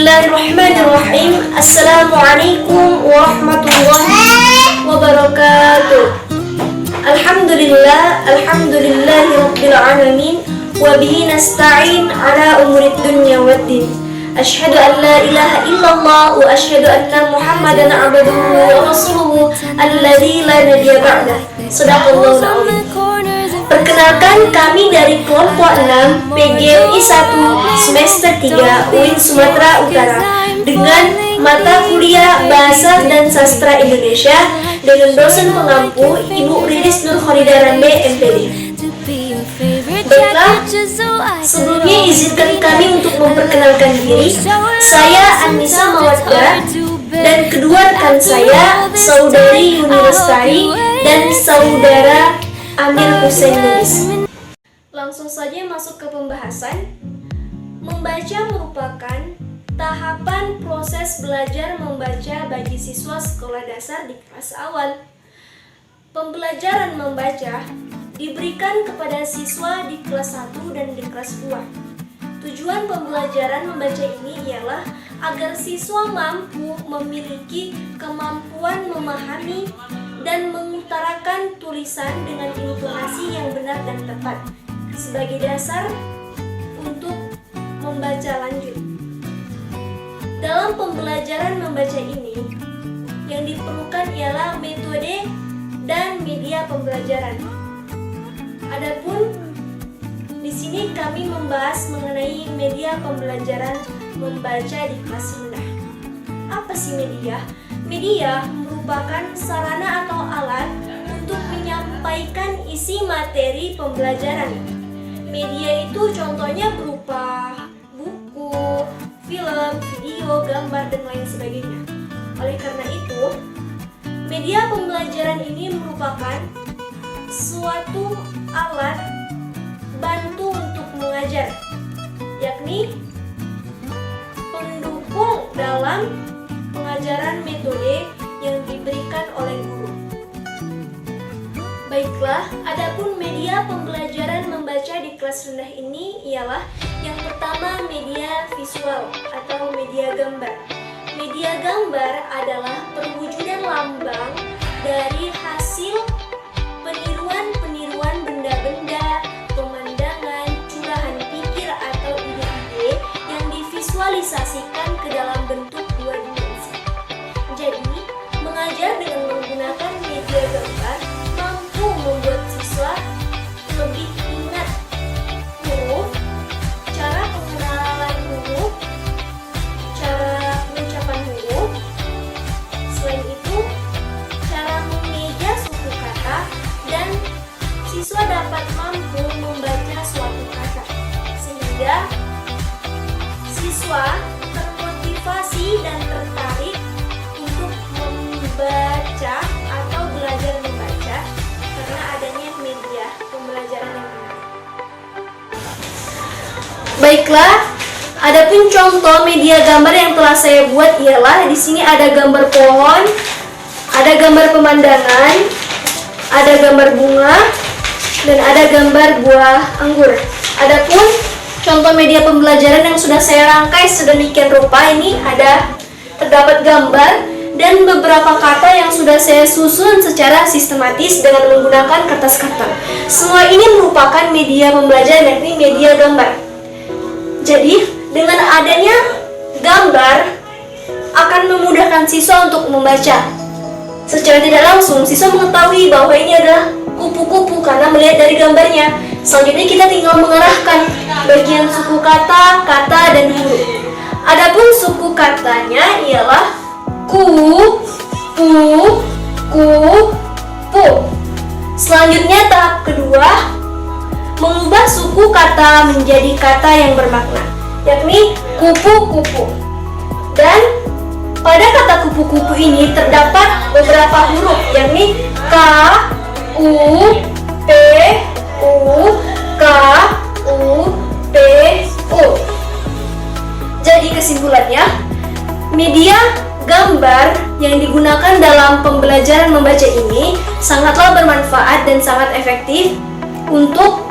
Bismillahirrahmanirrahim. Assalamualaikum warahmatullahi wabarakatuh. Alhamdulillahi rabbil alamin. Wa bihi nasta'in ala umurid dunya waddin. Asyhadu an la ilaha illallah wa asyhadu anna Muhammadan abduhu wa rasuluhu alladzi la nabiyya ba'dah. Shadaqallahul azim. Perkenalkan, kami dari kelompok 6 PGRI 1 semester 3 UIN Sumatera Utara dengan mata kuliah Bahasa dan Sastra Indonesia dengan dosen pengampu Ibu Riris Nur Khalidah Rambe MPD. Baiklah, sebelumnya izinkan kami untuk memperkenalkan diri. Saya Anissa Mawaddah dan kedua rekan saya, Saudari Yuni Lestari dan Saudara Amir Hussein Nulis. Langsung saja masuk ke pembahasan. Membaca merupakan tahapan proses belajar membaca bagi siswa sekolah dasar di kelas awal. Pembelajaran membaca diberikan kepada siswa di kelas 1 dan di kelas 2. Tujuan pembelajaran membaca ini ialah agar siswa mampu memiliki kemampuan memahami dan mengutarakan tulisan dengan intonasi yang benar dan tepat sebagai dasar untuk membaca lanjut. Dalam pembelajaran membaca ini, yang diperlukan ialah metode dan media pembelajaran. Adapun di sini kami membahas mengenai media pembelajaran membaca di kelas rendah. Apa sih media? Media merupakan sarana atau alat untuk menyampaikan isi materi pembelajaran. Media itu contohnya berupa buku, film, video, gambar, dan lain sebagainya. Oleh karena itu, media pembelajaran ini merupakan suatu alat bantu untuk mengajar, yakni pendukung dalam pengajaran metode yang diberikan oleh guru. Baiklah, adapun media pembelajaran membaca di kelas rendah ini ialah yang pertama media visual atau media gambar. Media gambar adalah perwujudan lambang dari hasil peniruan benda-benda, pemandangan, curahan pikir atau ide-ide yang divisualisasikan ke dalam bentuk dua dimensi. Jadi, mengajar dengan menggunakan media gambar mampu membuat siswa lebih ingat huruf, cara pengenalan huruf, cara pengucapan huruf. Selain itu, cara memeja suku kata, dan siswa dapat mampu membaca suatu kata sehingga siswa termotivasi dan tertarik untuk membaca atau belajar membaca karena adanya media pembelajaran yang benar. Baiklah, adapun contoh media gambar yang telah saya buat ialah di sini ada gambar pohon, ada gambar pemandangan, ada gambar bunga, dan ada gambar buah anggur. Adapun contoh media pembelajaran yang sudah saya rangkai sedemikian rupa ini terdapat gambar dan beberapa kata yang sudah saya susun secara sistematis dengan menggunakan kertas karton. Semua ini merupakan media pembelajaran, yakni media gambar. Jadi, dengan adanya gambar akan memudahkan siswa untuk membaca. Secara tidak langsung, siswa mengetahui bahwa ini adalah kupu-kupu karena melihat dari gambarnya. Selanjutnya kita tinggal mengarahkan bagian suku kata, dan huruf. Adapun suku katanya ialah ku, pu, ku, pu. Selanjutnya tahap kedua, mengubah suku kata menjadi kata yang bermakna, yakni kupu-kupu. Dan pada kata kupu-kupu ini terdapat beberapa huruf, yakni K, U, P, U, K, U, P, U. Jadi kesimpulannya, media gambar yang digunakan dalam pembelajaran membaca ini sangatlah bermanfaat dan sangat efektif untuk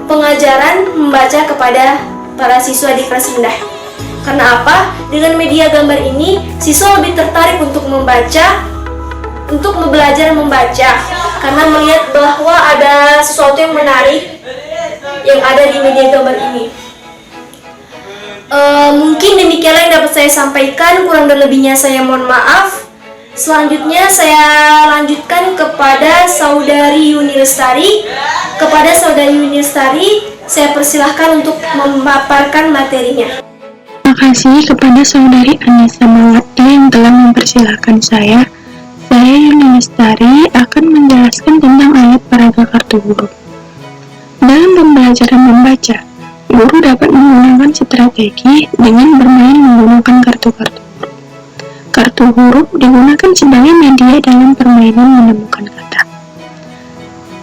pengajaran membaca kepada para siswa di kelas rendah. Karena apa? Dengan media gambar ini, siswa lebih tertarik untuk membaca, untuk belajar membaca, karena melihat bahwa ada sesuatu yang menarik yang ada di media gambar ini. Mungkin demikianlah yang dapat saya sampaikan, kurang dan lebihnya saya mohon maaf. Selanjutnya saya lanjutkan kepada Saudari Yuni Lestari. Kepada Saudari Yuni Lestari, saya persilahkan untuk memaparkan materinya. Terima kasih kepada Saudari Anissa Mawati yang telah mempersilahkan saya. Saya Yuni Lestari akan menjelaskan tentang alat peraga kartu huruf. Dalam pembelajaran membaca, guru dapat menggunakan strategi dengan bermain menggunakan kartu-kartu huruf. Kartu huruf digunakan sebagai media dalam permainan menemukan kata.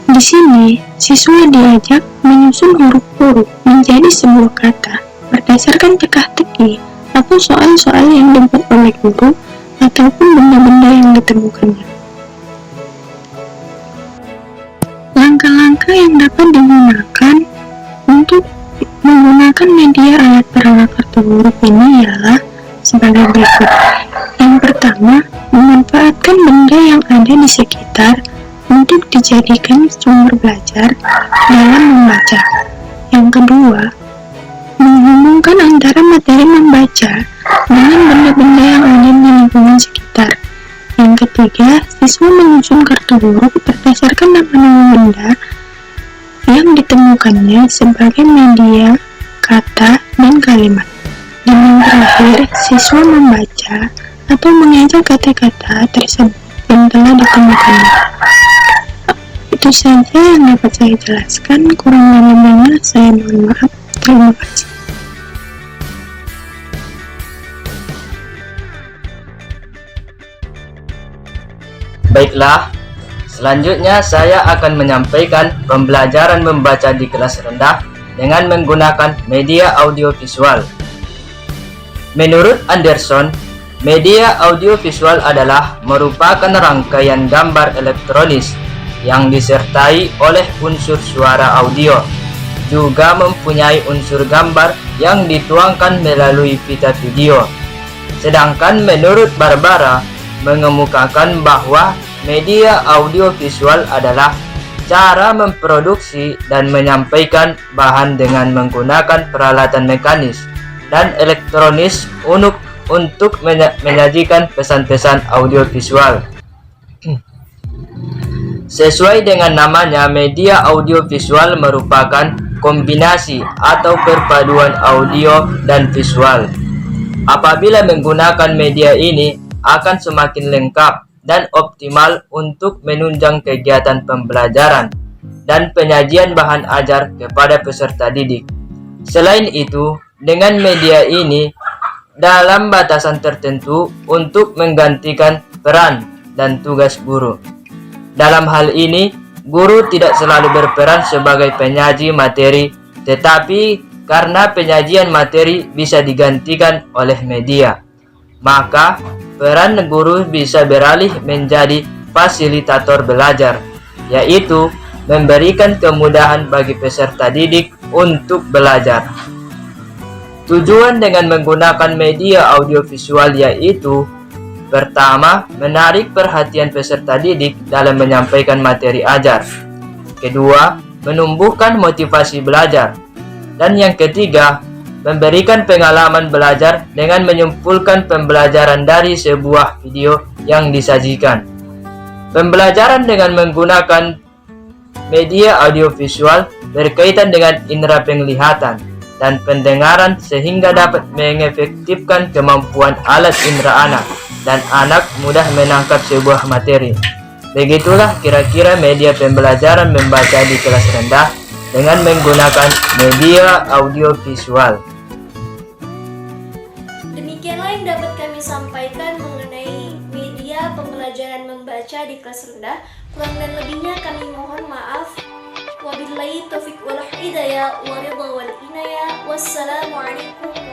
Di sini, siswa diajak menyusun huruf-huruf menjadi sebuah kata berdasarkan teka-teki atau soal-soal yang dibuat oleh guru ataupun benda-benda yang ditemukannya. Langkah-langkah yang dapat digunakan untuk menggunakan media alat peraga kartu huruf ini ialah sebagai berikut. Yang pertama, memanfaatkan benda yang ada di sekitar untuk dijadikan sumber belajar dalam membaca. Yang kedua, menghubungkan antara materi membaca dengan benda-benda yang ada di lingkungan sekitar. Yang ketiga, siswa menyusun kartu huruf berdasarkan nama-nama benda yang ditemukannya sebagai media, kata, dan kalimat. Dan yang terakhir, siswa membaca atau mengeja kata-kata tersebut yang telah ditemukannya. Itu saja yang dapat saya jelaskan, kurang lebihnya saya mohon maaf. Terima kasih. Baiklah, selanjutnya saya akan menyampaikan pembelajaran membaca di kelas rendah dengan menggunakan media audiovisual. Menurut Anderson, media audiovisual adalah merupakan rangkaian gambar elektronis yang disertai oleh unsur suara audio, juga mempunyai unsur gambar yang dituangkan melalui pita video. Sedangkan menurut Barbara, mengemukakan bahwa media audiovisual adalah cara memproduksi dan menyampaikan bahan dengan menggunakan peralatan mekanis dan elektronis untuk menyajikan pesan-pesan audiovisual. Sesuai dengan namanya, media audiovisual merupakan kombinasi atau perpaduan audio dan visual. Apabila menggunakan media ini, akan semakin lengkap dan optimal untuk menunjang kegiatan pembelajaran dan penyajian bahan ajar kepada peserta didik. Selain itu, dengan media ini dalam batasan tertentu untuk menggantikan peran dan tugas guru. Dalam hal ini, guru tidak selalu berperan sebagai penyaji materi, tetapi karena penyajian materi bisa digantikan oleh media, maka peran guru bisa beralih menjadi fasilitator belajar, yaitu memberikan kemudahan bagi peserta didik untuk belajar. Tujuan dengan menggunakan media audiovisual yaitu: pertama, menarik perhatian peserta didik dalam menyampaikan materi ajar. Kedua, menumbuhkan motivasi belajar. Dan yang ketiga, memberikan pengalaman belajar dengan menyimpulkan pembelajaran dari sebuah video yang disajikan. Pembelajaran dengan menggunakan media audiovisual berkaitan dengan indera penglihatan dan pendengaran sehingga dapat mengefektifkan kemampuan alat indera anak dan anak mudah menangkap sebuah materi. Begitulah kira-kira media pembelajaran membaca di kelas rendah dengan menggunakan media audiovisual. Demikianlah yang dapat kami sampaikan mengenai media pembelajaran membaca di kelas rendah. Kurang dan lebihnya kami mohon maaf. Wabillahi taufiq wal hidayah wa ridha wal inayah. Wassalamualaikum